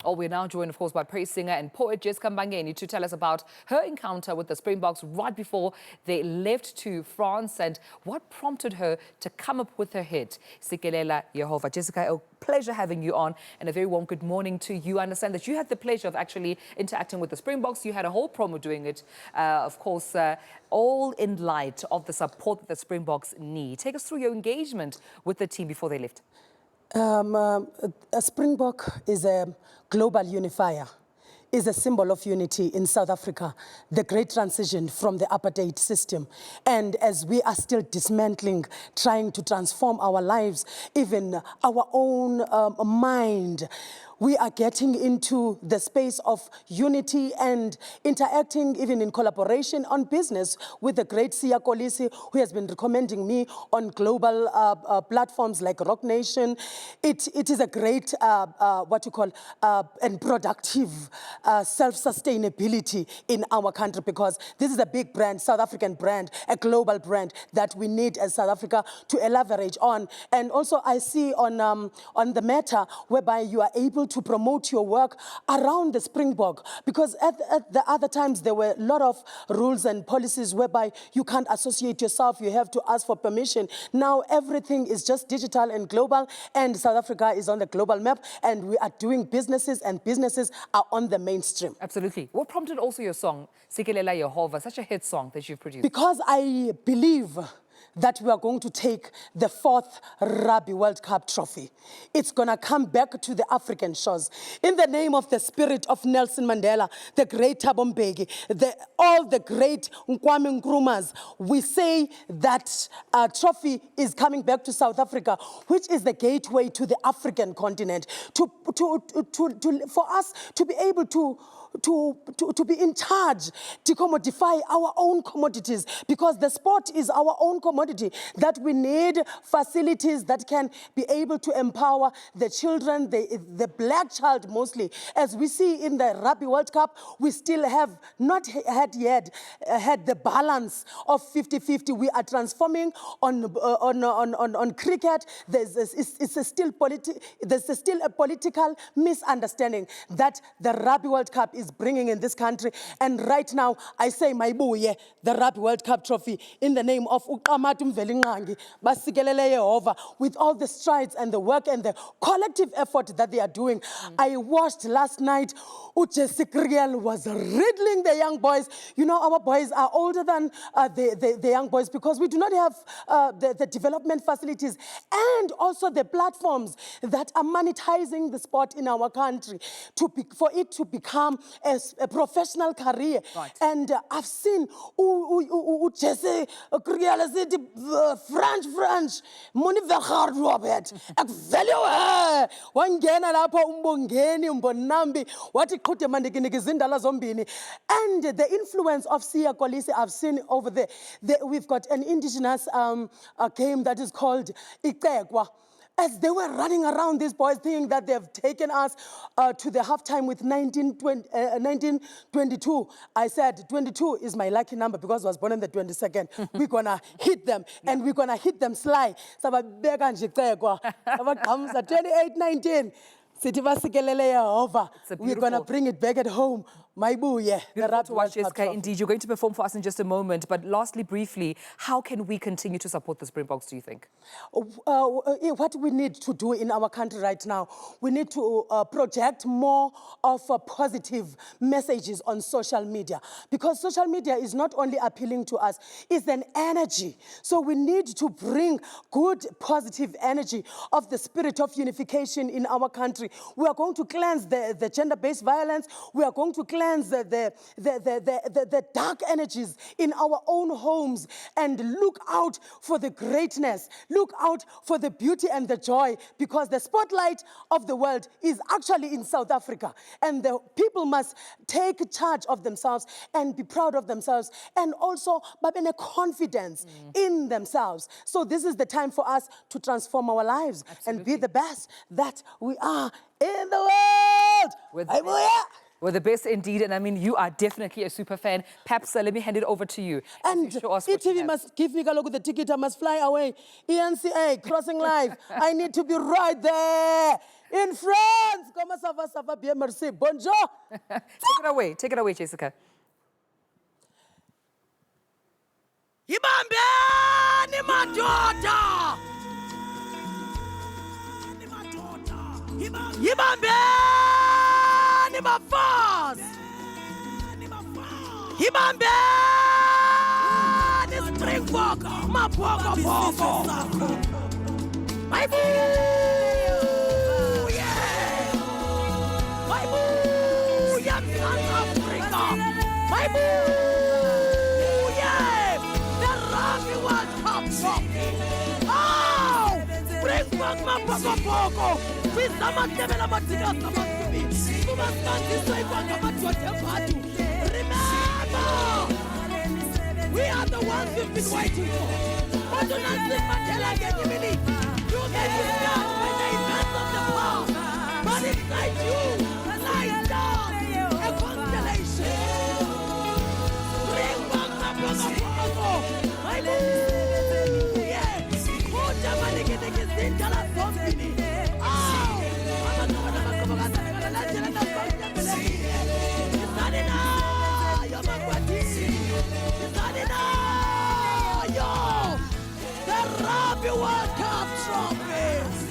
Oh, we're now joined, of course, by praise singer and poet Jessica Mbangeni to tell us about her encounter with the Springboks right before they left to France and what prompted her to come up with her hit, Sikelela Yehovah. Jessica, a pleasure having you on, and a very warm good morning to you. I understand that you had the pleasure of actually interacting with the Springboks. You had a whole promo doing it, of course, all in light of the support that the Springboks need. Take us through your engagement with the team before they left. A Springbok is a global unifier, is a symbol of unity in South Africa, the great transition from the apartheid system. And as we are still dismantling, trying to transform our lives, even our own mind, we are getting into the space of unity and interacting even in collaboration on business with the great Siya Kolisi, who has been recommending me on global platforms like Rock Nation. It is a great, what you call, and productive self-sustainability in our country, because this is a big brand, South African brand, a global brand that we need as South Africa to leverage on. And also I see on the matter whereby you are able to promote your work around the Springbok, because at the other times there were a lot of rules and policies whereby you can't associate yourself, you have to ask for permission. Now everything is just digital and global, and South Africa is on the global map, and we are doing businesses, and businesses are on the mainstream. Absolutely. What prompted also your song, Sikelela Yehovah, such a hit song that you've produced? Because I believe that we are going to take the 4th Rugby World Cup trophy. It's going to come back to the African shores. In the name of the spirit of Nelson Mandela, the great Thabo Mbeki, all the great Kwame Nkrumahs, we say that trophy is coming back to South Africa, which is the gateway to the African continent, for us to be able to be in charge, to commodify our own commodities, because the sport is our own commodity, that we need facilities that can be able to empower the children, the black child mostly. As we see in the Rugby World Cup, we still have not had the balance of 50-50. We are transforming on cricket. There's still a political misunderstanding that the Rugby World Cup is bringing in this country. And right now, I say, my boy, the Rugby World Cup trophy in the name of Uqamatu Mvelinqangi, Basikelele Yehovah, with all the strides and the work and the collective effort that they are doing. I watched last night, Jessica was riddling the young boys. You know, our boys are older than the young boys, because we do not have the development facilities and also the platforms that are monetizing the sport in our country for it to become a professional career. Right. And I've seen Jesse French money hard Robert value wangena lapha umbongeni umbonambi wathi qhude mandikini izindala zombini. And the influence of Siya Kolisi I've seen over there. We've got an indigenous game that is called Iqekwa. As they were running around, these boys thinking that they've taken us to the halftime with 1922. I said, 22 is my lucky number because I was born on the 22nd. We're going to hit them, and we're going to hit them sly. So we're going to bring it back at home. My boo, yeah. Beautiful to watch, Jessica. Indeed, you're going to perform for us in just a moment. But lastly, briefly, how can we continue to support the Springboks, do you think? What we need to do in our country right now, we need to project more of positive messages on social media. Because social media is not only appealing to us, it's an energy. So we need to bring good, positive energy of the spirit of unification in our country. We are going to cleanse the gender-based violence. We are going to cleanse the dark energies in our own homes, and look out for the greatness, look out for the beauty and the joy, because the spotlight of the world is actually in South Africa, and the people must take charge of themselves and be proud of themselves, and also have a confidence in themselves. So this is the time for us to transform our lives. Absolutely. And be the best that we are in the world. Well, the best indeed, and I mean, you are definitely a super fan. Perhaps let me hand it over to you. And Show us what you ETV have. must give me a look at the ticket. I must fly away. ENCA, crossing live. I need to be right there in France. Comment ça va, ça va bien, merci. Bonjour. Take it away, Jessica. Ibambeni madoda. Ibambeni bafazi. Ibambeni Springboks, AmaBokoboko. Hallelujah. Hallelujah, South Africa. Hallelujah. The Rugby World Cup trophy. Oh, Springboks, AmaBokoboko. Remember, we are the ones we've been waiting for. But do not think Mandela can you believe? You get disturbed by the events of the past. But inside you lies down a constellation. Bring back my brother Congo. Hallelujah. Kuja malikitiki sindala zombini. The Rugby World Cup trophy.